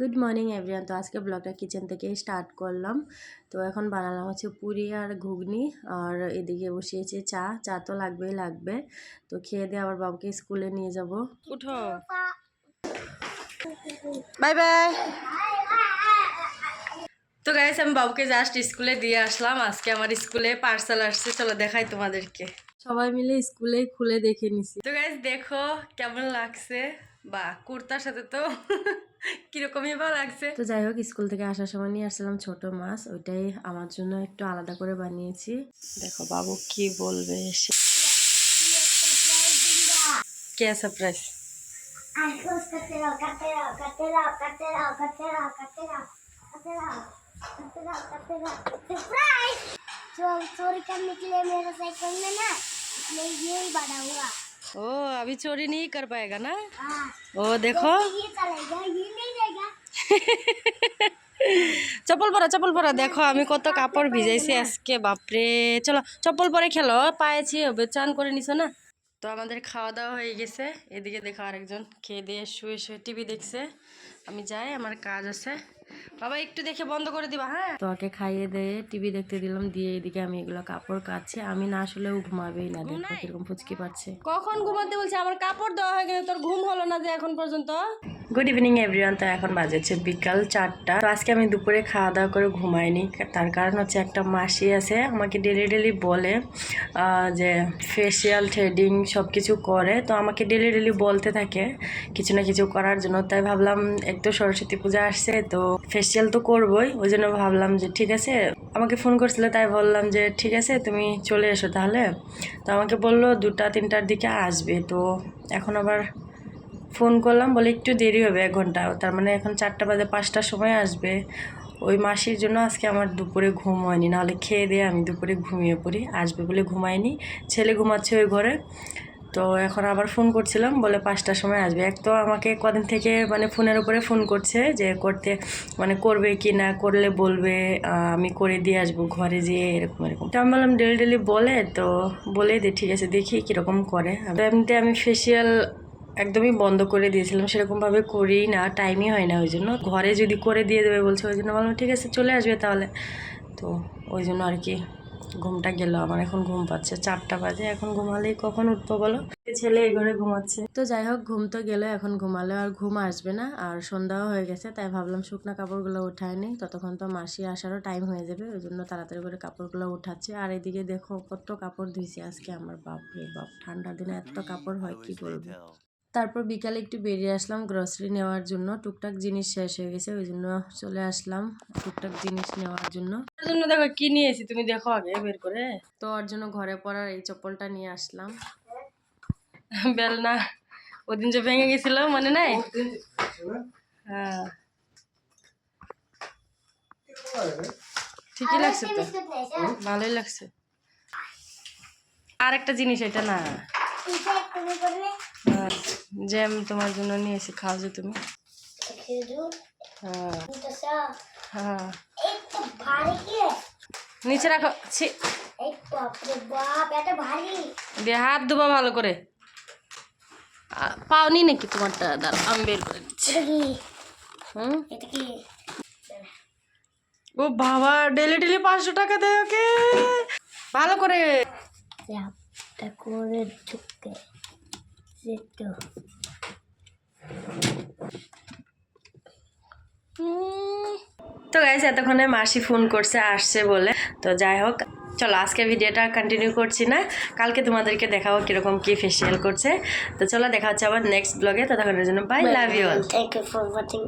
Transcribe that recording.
Good morning everyone. তো আজকে ব্লগটা কিচেন থেকেই স্টার্ট করলাম। তো এখন বানালাম হচ্ছে পুরি আর ঘুগনি, আর এদিকে বসিয়েছি চা। চা তো লাগবে। তো খেয়ে দিয়ে আবার বাবুকে স্কুলে নিয়ে যাব। উঠো, বাই বাই। তো গাইস, আমি বাবুকে জাস্ট স্কুলে দিয়ে আসলাম। আজকে আমার স্কুলে পার্সেল আসছে, চলো দেখাই তোমাদেরকে। সবাই মিলে স্কুলে খুলে দেখে নিছি। তো গাইস দেখো কেমন লাগছে, বা কুর্তার সাথে তো কিরকমই বা লাগছে। তো যাই হোক, স্কুল থেকে আসার সময় নিয়ে আসছিলাম ছোট মাছ, ওইটাই আমার জন্য একটু আলাদা করে বানিয়েছি। দেখো বাবু কি বলবে। কে সারপ্রাইজ? चोरी करने के लिए मेरा साइकिल में ना यही बना हुआ। ओ अभी चोरी नहीं कर पाएगा ना। ओ देखो ये चलेगा, ये नहीं जाएगा। चप्पल परा देखो আমি কত কাপড় ভিজাইছি আজকে, বাপরে। চলো চপ্পল পরে খেলো, পায়েছি হবে। চান করে নিছো না? তো আমাদের খাওয়া দাওয়া হয়ে গেছে। এদিকে দেখো আরেকজন খেয়ে দিয়ে শুয়ে শুয়ে টিভি দেখছে। আমি যাই, আমার কাজ আছে। বাবা একটু দেখে বন্ধ করে দিবা। হ্যাঁ, তো ওকে খাইয়ে দিয়ে টিভি দেখতে দিলাম, দিয়ে এদিকে আমি এগুলো কাপড় কাচ্ছি। আমি না আসলেও ঘুমাবেই না, দেখো কিরকম ফুচকি পাচ্ছে। কখন ঘুমাতে বলছে? আমার কাপড় দেওয়া হয়ে গেলে তোর ঘুম হলো না যে এখন পর্যন্ত। Good evening everyone. তো এখন বাজেছে বিকাল 4টা। তো আজকে আমি দুপুরে খাওয়া দাওয়া করে ঘুমাইনি। তার কারণ হচ্ছে একটা মাসি আছে, আমাকে ডেলি বলে যে ফেসিয়াল থ্রেডিং সব কিছু করে। তো আমাকে ডেলি বলতে থাকে কিছু না কিছু করার জন্য। তাই ভাবলাম একটু সরস্বতী পূজা আসছে, তো ফেসিয়াল তো করবোই। ওই জন্য ভাবলাম যে ঠিক আছে, আমাকে ফোন করছিল, তাই বললাম যে ঠিক আছে তুমি চলে এসো তাহলে। তো আমাকে বললো 2টা-3টার দিকে আসবে। তো এখন আবার ফোন করলাম, বলে একটু দেরি হবে 1 ঘন্টা। তার মানে এখন 4টা বাজে, 5টার সময় আসবে। ওই মাসির জন্য আজকে আমার দুপুরে ঘুম হয়নি, নাহলে খেয়ে দিয়ে আমি দুপুরে ঘুমিয়ে পড়ি। আসবে বলে ঘুমাইনি, ছেলে ঘুমাচ্ছে ওই ঘরে। তো এখন আবার ফোন করছিলাম, বলে 5টার সময় আসবে। এক তো আমাকে কদিন থেকে মানে ফোনের উপরে ফোন করছে যে করতে মানে করবে কি না, করলে বলবে, আমি করে দিয়ে আসবো ঘরে যেয়ে, এরকম। তো আমি বললাম ডেলি বলে, তো বলেই দে, ঠিক আছে দেখি কীরকম করে। তো এমনিতে আমি ফেসিয়াল একদমই বন্ধ করে দিয়েছিলাম, সেরকমভাবে করি না, টাইমই হয় না। ওই জন্য ঘরে যদি করে দিয়ে দেবে বলছে, ওই জন্য বললাম ঠিক আছে চলে আসবে তাহলে। তো ওই জন্য আর কি ঘুমটা গেল আমার। এখন ঘুম পাচ্ছে, 4টা বাজে। এখন ঘুমালেই কখন উঠবো বলো? ছেলে এই ঘরে ঘুমাচ্ছে। তো যাই হোক, ঘুম তো গেলে, এখন ঘুমালে আর ঘুম আসবে না। আর সন্ধ্যাও হয়ে গেছে, তাই ভাবলাম শুকনা কাপড়গুলো উঠায় নি, ততক্ষণ তো মাসি আসারও টাইম হয়ে যাবে। ওই জন্য তাড়াতাড়ি করে কাপড়গুলো উঠাচ্ছে। আর এদিকে দেখো কত কাপড় ধুইছি আজকে আমার। বাপরে বাপ, ঠান্ডার দিনে এত কাপড় হয় কি বলবো। তারপর বিকালে একটু বেরিয়ে আসলাম গ্রসারি নেওয়ার জন্য। টুকটাক জিনিস শেষ হয়ে গেছে, ওই জন্য চলে আসলাম টুকটাক জিনিস নেওয়ার জন্য। তার জন্য দেখো কি নিয়েছি, তুমি দেখো আগে বের করে। তো ওর জন্য ঘরে পরার এই চপ্পলটা নিয়ে আসলাম। বেলনা ওদিন যে ভেঙে গেছিল, মনে নাই? হ্যাঁ, ঠিকই লাগছে তো, ভালোই লাগছে। আর একটা জিনিস, এটা না জ্যাম তোমার জন্য নিয়েছি, খাও যে তুমি। হ্যাঁ, নিচে রাখো। দিয়ে হাত ধোবা ভালো করে। পাওনি নাকি তোমারটা? দাঁড়া আমি বের করে দিচ্ছি। ও বাবা, ডেলি 500 টাকা দেয় ওকে, ভালো করে তো গাইস, এতক্ষণে মাসি ফোন করছে আসছে বলে। তো যাই হোক, চলো আজকে ভিডিওটা কন্টিনিউ করছি না, কালকে তোমাদেরকে দেখাবো কিরকম কি ফেসিয়াল করছে। তো চলো দেখা হচ্ছে আবার নেক্সট ব্লগে। ততক্ষণের জন্য bye, love you all, thank you for watching.